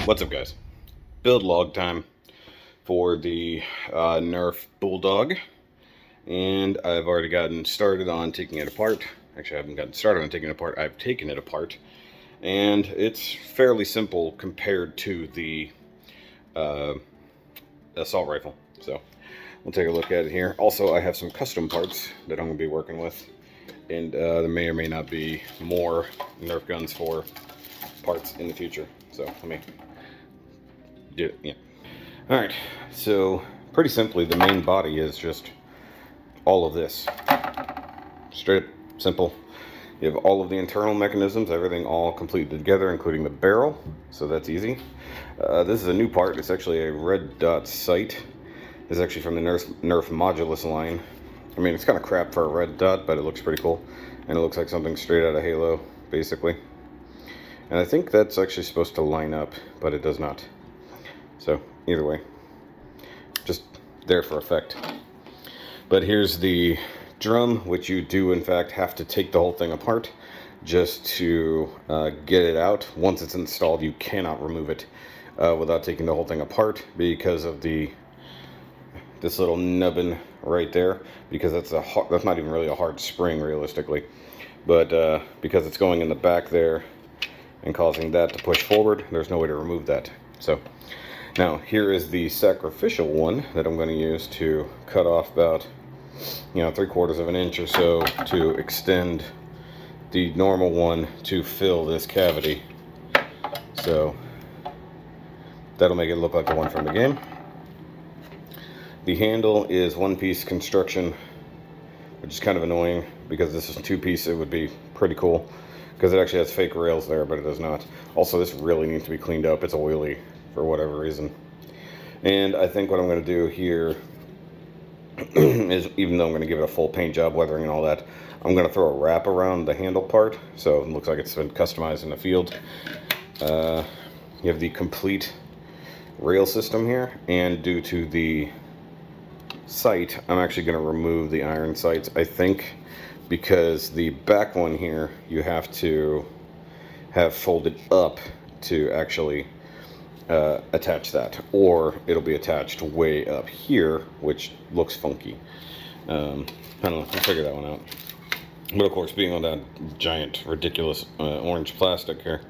What's up, guys? Build log time for the NERF Bulldog, and I've already gotten started on taking it apart. Actually, I haven't gotten started on taking it apart. I've taken it apart, and it's fairly simple compared to the assault rifle. So we'll take a look at it here. Also, I have some custom parts that I'm going to be working with, and there may or may not be more NERF guns for parts in the future. So let me do it. Yeah. All right. So pretty simply, the main body is just all of this. Straight up simple. You have all of the internal mechanisms, everything all completed together, including the barrel. So that's easy. This is a new part. It's actually a red dot sight. It's actually from the NERF Modulus line. I mean, it's kind of crap for a red dot, but it looks pretty cool. And it looks like something straight out of Halo, basically. And I think that's actually supposed to line up, but it does not. So, either way, just there for effect. But here's the drum, which you do, in fact, have to take the whole thing apart just to get it out. Once it's installed, you cannot remove it without taking the whole thing apart because of this little nubbin right there, because that's not even really a hard spring, realistically. But because it's going in the back there and causing that to push forward, there's no way to remove that. So now here is the sacrificial one that I'm going to use to cut off about 3/4 of an inch or so to extend the normal one to fill this cavity. So that'll make it look like the one from the game. The handle is one-piece construction, which is kind of annoying because this is two-piece. It would be pretty cool because it actually has fake rails there, but it does not. Also, this really needs to be cleaned up. It's oily for whatever reason. And I think what I'm going to do here is, even though I'm going to give it a full paint job, weathering and all that, I'm going to throw a wrap around the handle part, so it looks like it's been customized in the field. You have the complete rail system here, and due to the sight, I'm actually going to remove the iron sights, I think, because the back one here you have to have folded up to actually attach that, or it'll be attached way up here, which looks funky. I don't know, we'll figure that one out. But of course, being on that giant, ridiculous orange plastic here,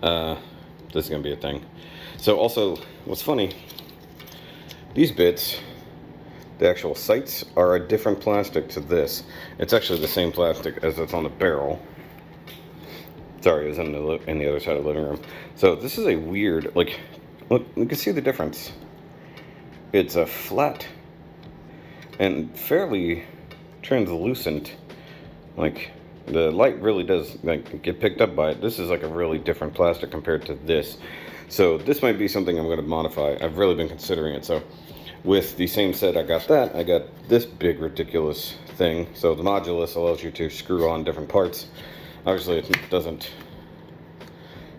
this is going to be a thing. So also, what's funny, these bits, the actual sights, are a different plastic to this. It's actually the same plastic as that's on the barrel. Sorry, it was in the other side of the living room. So this is a weird, like, look, you can see the difference. It's a flat and fairly translucent. Like, the light really does get picked up by it. This is like a really different plastic compared to this. So this might be something I'm going to modify. I've really been considering it. So with the same set I got this big ridiculous thing. So the Modulus allows you to screw on different parts. Obviously it doesn't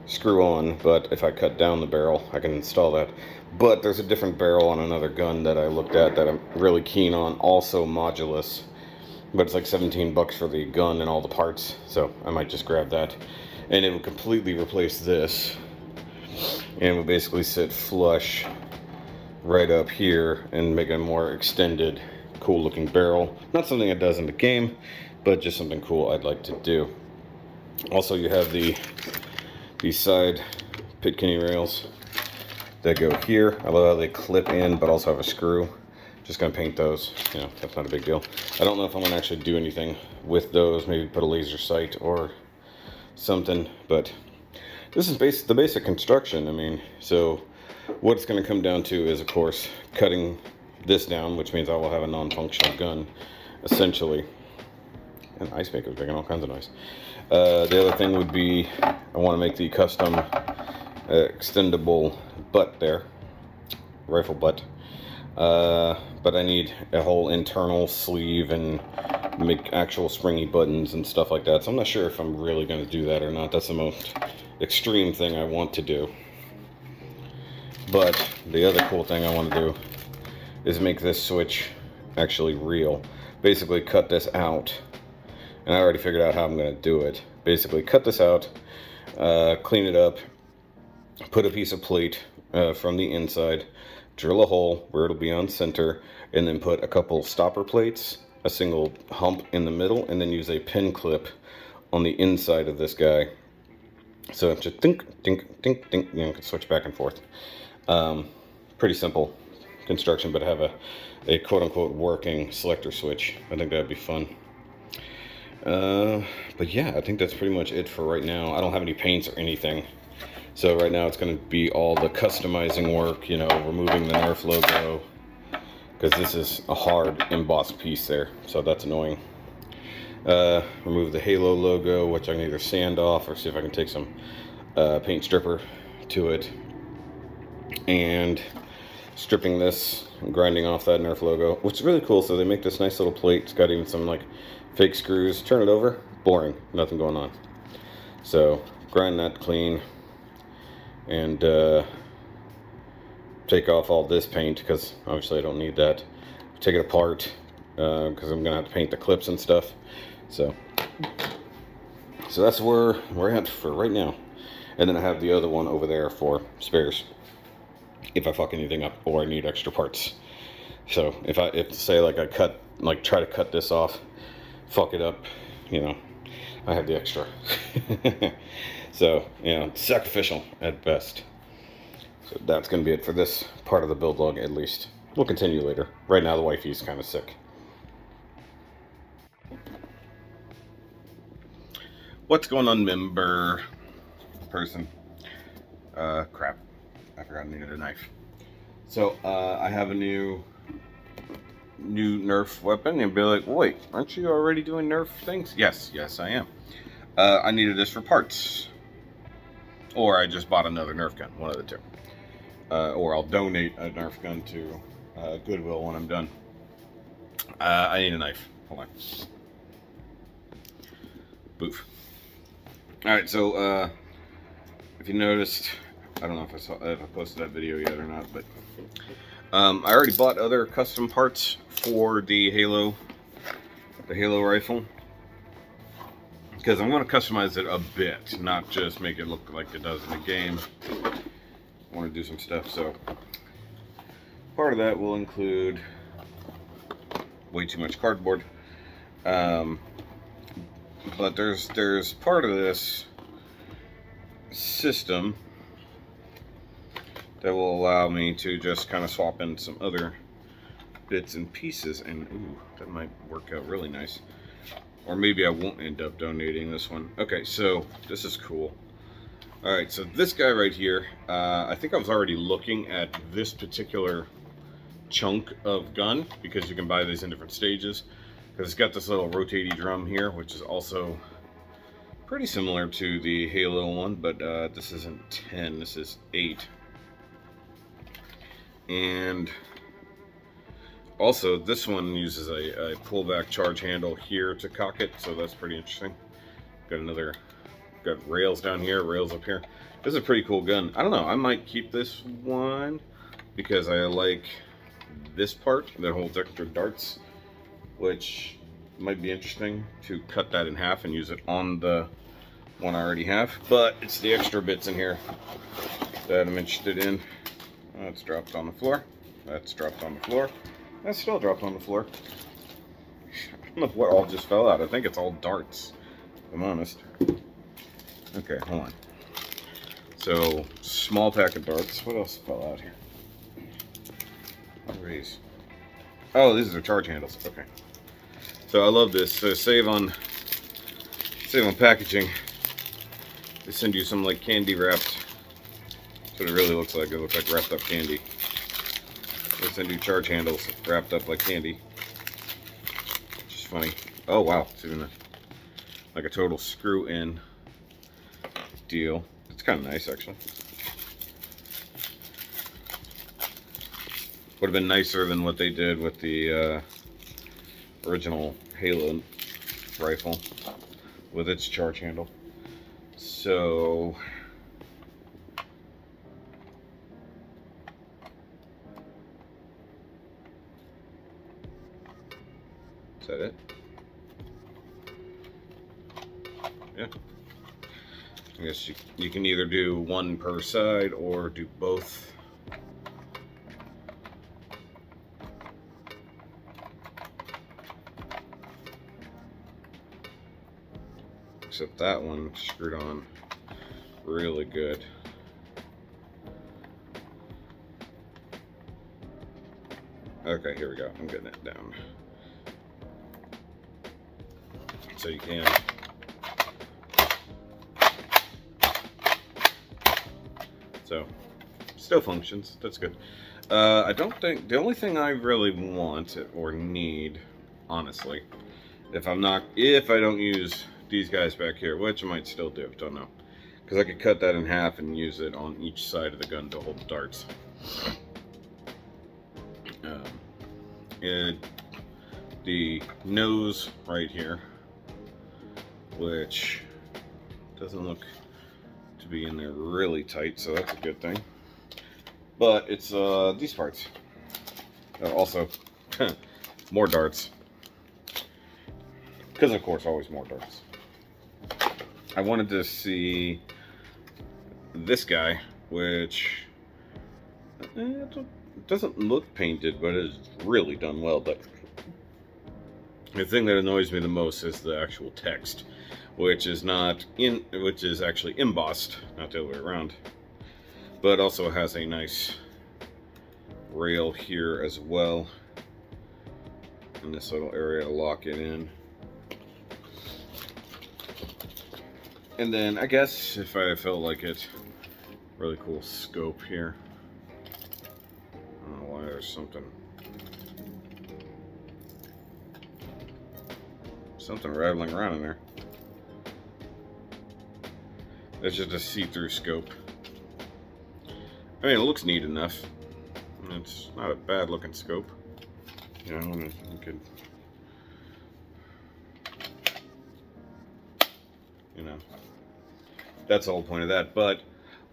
screw on, but if I cut down the barrel, I can install that. But there's a different barrel on another gun that I looked at that I'm really keen on, also Modulus. But it's like 17 bucks for the gun and all the parts, so I might just grab that. And it will completely replace this, and will basically sit flush right up here and make a more extended, cool looking barrel. Not something it does in the game, but just something cool I'd like to do. Also, you have the side Pitkini rails that go here. I love how they clip in but also have a screw. Just gonna paint those. That's not a big deal. I don't know if I'm gonna actually do anything with those, maybe put a laser sight or something, but this is the basic construction. I mean, so what it's going to come down to is, of course, cutting this down, which means I will have a non-functional gun, essentially. And ice maker's making all kinds of noise. The other thing would be, I want to make the custom extendable butt there, rifle butt. But I need a whole internal sleeve and make actual springy buttons and stuff like that. So I'm not sure if I'm really going to do that or not. That's the most extreme thing I want to do. But the other cool thing I want to do is make this switch actually real. Basically cut this out, and I already figured out how I'm going to do it. Basically cut this out, clean it up, put a piece of plate from the inside, drill a hole where it'll be on center, and then put a couple stopper plates, a single hump in the middle, and then use a pin clip on the inside of this guy. So just dink, dink, dink, dink, you know, you can switch back and forth. Pretty simple construction, but have a quote-unquote working selector switch. I think that'd be fun. But yeah, I think that's pretty much it for right now. I don't have any paints or anything. So right now it's going to be all the customizing work, you know, removing the NERF logo, because this is a hard embossed piece there, so that's annoying. Remove the Halo logo, which I can either sand off or see if I can take some paint stripper to it. And stripping this and grinding off that NERF logo, which is really cool. So they make this nice little plate. It's got even some like fake screws. Turn it over, boring, nothing going on. So grind that clean and take off all this paint, because obviously I don't need that. Take it apart because I'm gonna have to paint the clips and stuff. So that's where we're at for right now. And then I have the other one over there for spares if I fuck anything up or I need extra parts. So if say like I try to cut this off, fuck it up, you know, I have the extra. So, you know, sacrificial at best. So that's going to be it for this part of the build log, at least. We'll continue later. Right now the wifey's kind of sick. What's going on, member person? Crap. I forgot I needed a knife. So, I have a new NERF weapon, and be like, wait, aren't you already doing NERF things? Yes, I am. I needed this for parts. Or I just bought another NERF gun, one of the two. Or I'll donate a NERF gun to Goodwill when I'm done. I need a knife. Hold on. Boof. Alright, so if you noticed, I don't know if I posted that video yet or not, but I already bought other custom parts for the Halo rifle, because I'm going to customize it a bit, not just make it look like it does in the game. I want to do some stuff, so part of that will include way too much cardboard. But there's part of this system that will allow me to just kind of swap in some other bits and pieces, and ooh, that might work out really nice. Or maybe I won't end up donating this one. Okay, so this is cool. All right, so this guy right here, I think I was already looking at this particular chunk of gun, because you can buy these in different stages. Because it's got this little rotating drum here, which is also pretty similar to the Halo one, but this isn't 10, this is 8. And also this one uses a pullback charge handle here to cock it, so that's pretty interesting. Got rails down here, rails up here. This is a pretty cool gun. I don't know, I might keep this one because I like this part that holds extra darts, which might be interesting to cut that in half and use it on the one I already have. But it's the extra bits in here that I'm interested in. That's dropped on the floor. That's dropped on the floor. That's still dropped on the floor. I don't know what all just fell out. I think it's all darts, if I'm honest. Okay, hold on. So, small pack of darts. What else fell out here? Raise. Oh, these are charge handles. Okay. So I love this. So save on packaging. They send you some like candy wrapped. That's what it really looks like. It looks like wrapped up candy. They send you charge handles wrapped up like candy. Which is funny. Oh wow, it's even like a total screw in deal. It's kind of nice actually. Would have been nicer than what they did with the original Halo rifle with its charge handle. So is that it? Yeah. I guess you can either do one per side or do both. Except that one screwed on really good. Okay, here we go. I'm getting it down. So you can. So, still functions. That's good. I don't think, the only thing I really want or need, honestly, if I don't use these guys back here, which I might still do, don't know. Because I could cut that in half and use it on each side of the gun to hold the darts. The nose right here, which doesn't look to be in there really tight, so that's a good thing. But it's these parts. Also, more darts. Because of course, always more darts. I wanted to see this guy, which it doesn't look painted, but it's really done well. But the thing that annoys me the most is the actual text, which is actually embossed, not the other way around. But also has a nice rail here as well, in this little area to lock it in. And then I guess if I felt like it, really cool scope here. I don't know why there's something rattling around in there. It's just a see-through scope. I mean, it looks neat enough. It's not a bad looking scope. You know, you could, you know, that's the whole point of that. But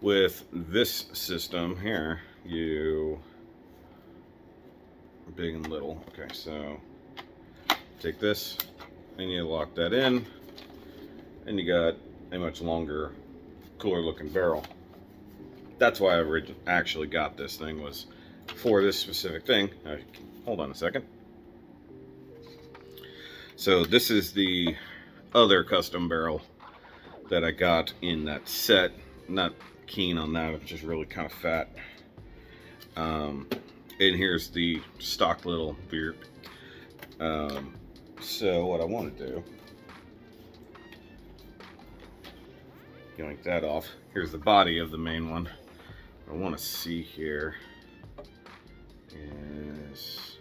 with this system here, big and little. Okay, so take this and you lock that in, and you got a much longer, cooler looking barrel. That's why I actually got this thing, was for this specific thing. Hold on a second. So this is the other custom barrel that I got in that set. Not keen on that, it's just really kind of fat. And here's the stock little beer. So what I want to do, yank that off. Here's the body of the main one. What I want to see here is,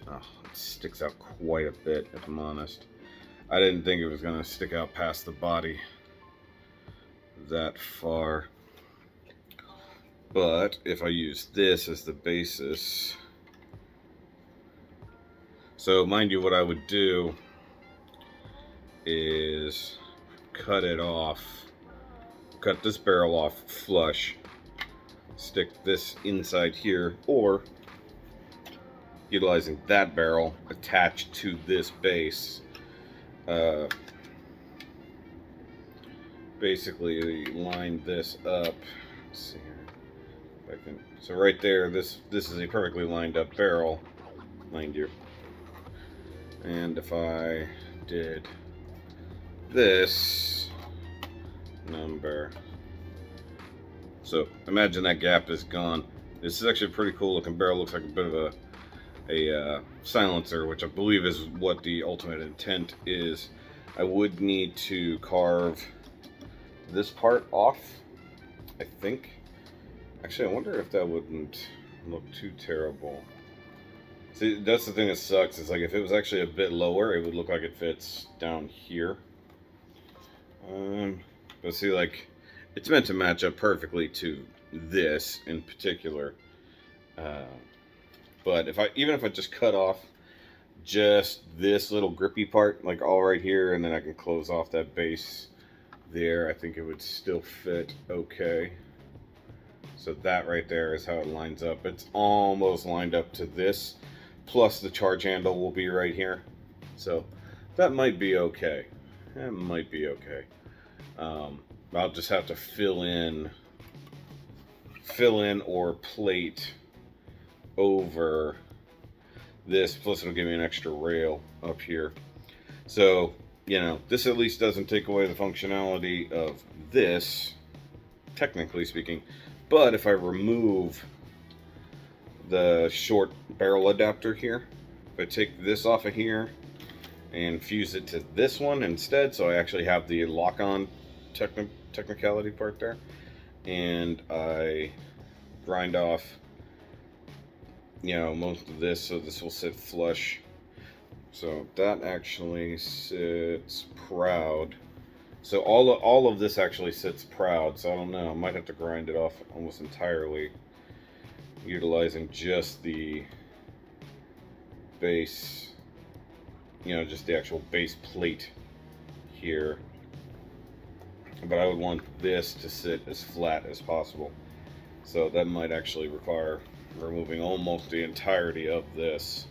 oh, it sticks out quite a bit, if I'm honest. I didn't think it was going to stick out past the body that far. But if I use this as the basis, so mind you, what I would do is cut it off, cut this barrel off flush, stick this inside here, or utilizing that barrel attached to this base, basically line this up. Let's see here. So right there, this is a perfectly lined up barrel, mind you. And if I did this number, so imagine that gap is gone. This is actually a pretty cool looking barrel. Looks like a bit of a silencer, which I believe is what the ultimate intent is. I would need to carve this part off, I think. Actually, I wonder if that wouldn't look too terrible. See, that's the thing that sucks. It's like if it was actually a bit lower, it would look like it fits down here. But see, like, it's meant to match up perfectly to this in particular. But even if I just cut off just this little grippy part, like all right here, and then I can close off that base there, I think it would still fit okay. So that right there is how it lines up. It's almost lined up to this, plus the charge handle will be right here. So that might be okay. That might be okay. I'll just have to fill in or plate over this, plus it'll give me an extra rail up here. So, you know, this at least doesn't take away the functionality of this, technically speaking. But if I remove the short barrel adapter here, if I take this off of here and fuse it to this one instead, so I actually have the lock-on technicality part there, and I grind off, you know, most of this, so this will sit flush. So that actually sits proud. So all of this actually sits proud. So I don't know, I might have to grind it off almost entirely, utilizing just the base, you know, just the actual base plate here. But I would want this to sit as flat as possible. So that might actually require removing almost the entirety of this.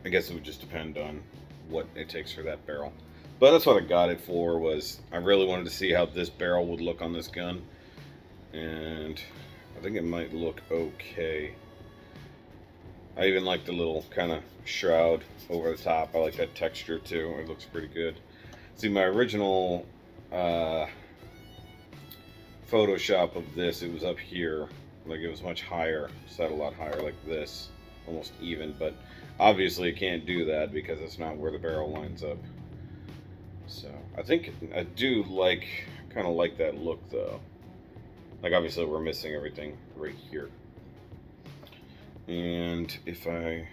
I guess it would just depend on what it takes for that barrel. But that's what I got it for, was I really wanted to see how this barrel would look on this gun. And I think it might look okay. I even like the little kind of shroud over the top. I like that texture too. It looks pretty good. See, my original Photoshop of this, it was up here, like it was much higher, set a lot higher, like this, almost even, but obviously it can't do that because it's not where the barrel lines up. So I think I do like, kind of like that look though. Like obviously we're missing everything right here. And if I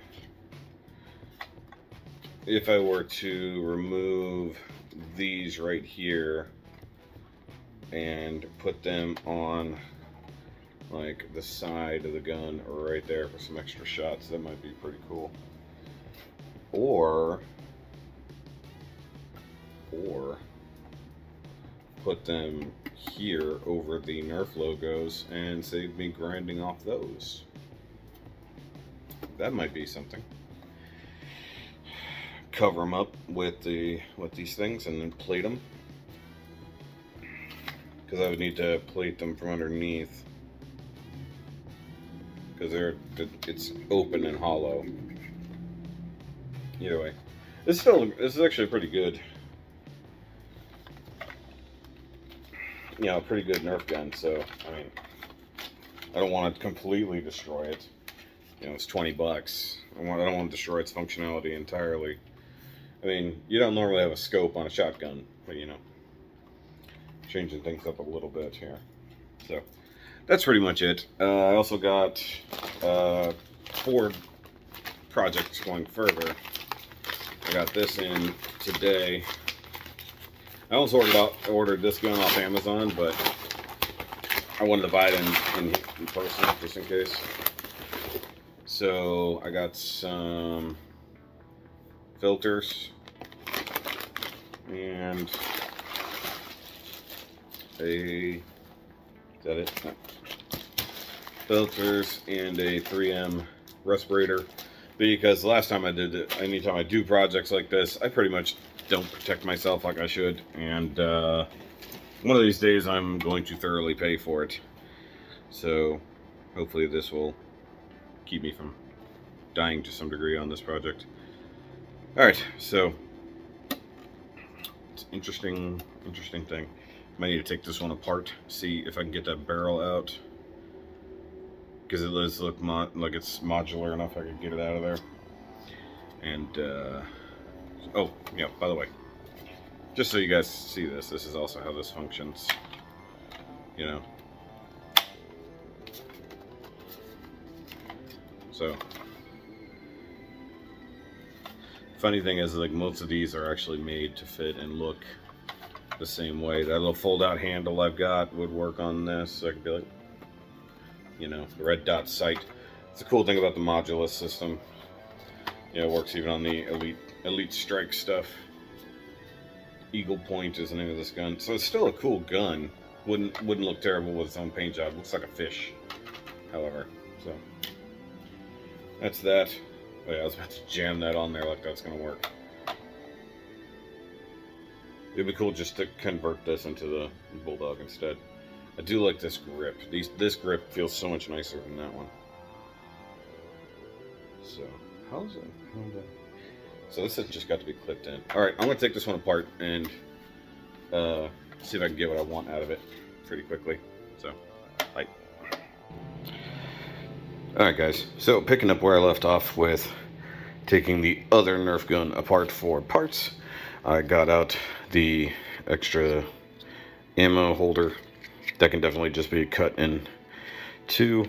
were to remove these right here and put them on like the side of the gun or right there for some extra shots, that might be pretty cool. Or put them here over the NERF logos and save me grinding off those. That might be something. Cover them up with these things and then plate them, because I would need to plate them from underneath, because it's open and hollow. Either way, this is actually pretty good. You know, pretty good Nerf gun. So I mean, I don't want to completely destroy it. You know, it's 20 bucks. I don't want to destroy its functionality entirely. I mean, you don't normally have a scope on a shotgun, but you know, changing things up a little bit here. So that's pretty much it. I also got 4 projects going further. I got this in today. I almost ordered this gun off Amazon, but I wanted to buy it in person just in case. So I got some filters and is that it? No. Filters and a 3M respirator, because the last time I did it, anytime I do projects like this, I pretty much don't protect myself like I should, and one of these days I'm going to thoroughly pay for it. So hopefully this will keep me from dying to some degree on this project. Alright, so it's interesting thing. Might need to take this one apart, see if I can get that barrel out, because it does look like it's modular enough I can get it out of there. And oh yeah, by the way, just so you guys see this is also how this functions, you know. So funny thing is, like, most of these are actually made to fit and look the same way. That little fold out handle I've got would work on this, so I could be like, you know, the red dot sight. It's a cool thing about the modulus system. You know, it works even on the elite strike stuff. Eagle Point is the name of this gun. So it's still a cool gun. Wouldn't look terrible with its own paint job. Looks like a fish, however. So that's that. Oh yeah, I was about to jam that on there like that's gonna work. It'd be cool just to convert this into the Bulldog instead. I do like this grip. This grip feels so much nicer than that one. So, how's it? So this has just got to be clipped in. Alright, I'm going to take this one apart and see if I can get what I want out of it pretty quickly. So, bye. Alright guys, so picking up where I left off with taking the other Nerf gun apart for parts, I got out the extra ammo holder that can definitely just be cut in two.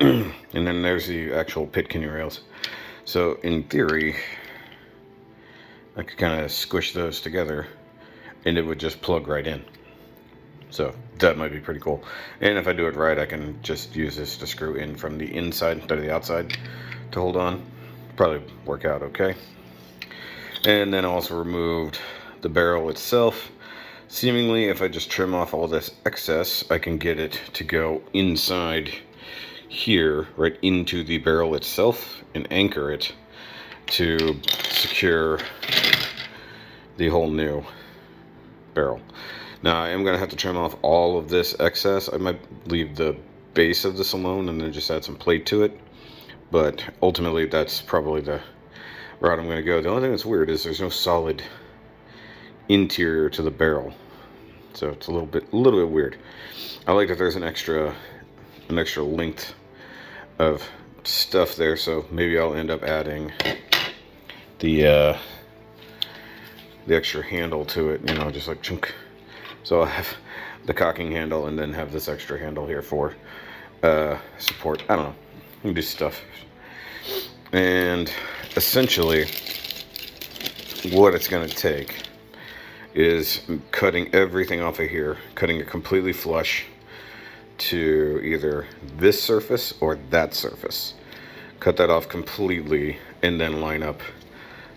And then there's the actual pit kidney rails. So in theory, I could kind of squish those together and it would just plug right in. So that might be pretty cool. And if I do it right, I can just use this to screw in from the inside instead of the outside to hold on. Probably work out okay. And then I also removed the barrel itself. Seemingly, if I just trim off all this excess, I can get it to go inside here, right into the barrel itself, and anchor it to secure the whole new barrel. Now, I am going to have to trim off all of this excess. I might leave the base of this alone and then just add some plate to it. But ultimately, that's probably the route I'm going to go. The only thing that's weird is there's no solid interior to the barrel. So it's a little bit weird. I like that there's an extra length of stuff there, so maybe I'll end up adding the extra handle to it, you know, just like chunk. So I'll have the cocking handle and then have this extra handle here for support. I don't know, you can do stuff. And essentially what it's going to take is cutting everything off of here, cutting it completely flush to either this surface or that surface. Cut that off completely and then line up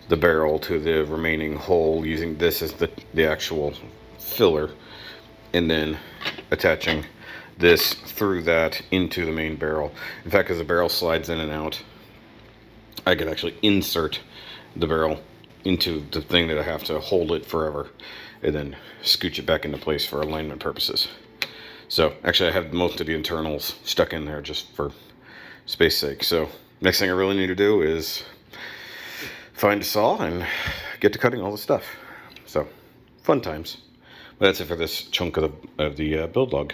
the barrel to the remaining hole using this as the actual filler, and then attaching this through that into the main barrel. In fact, as the barrel slides in and out, I could actually insert the barrel into the thing that I have to hold it forever and then scooch it back into place for alignment purposes. So actually I have most of the internals stuck in there just for space sake. So next thing I really need to do is find a saw and get to cutting all the stuff. So fun times. But that's it for this chunk of the BULLDOG.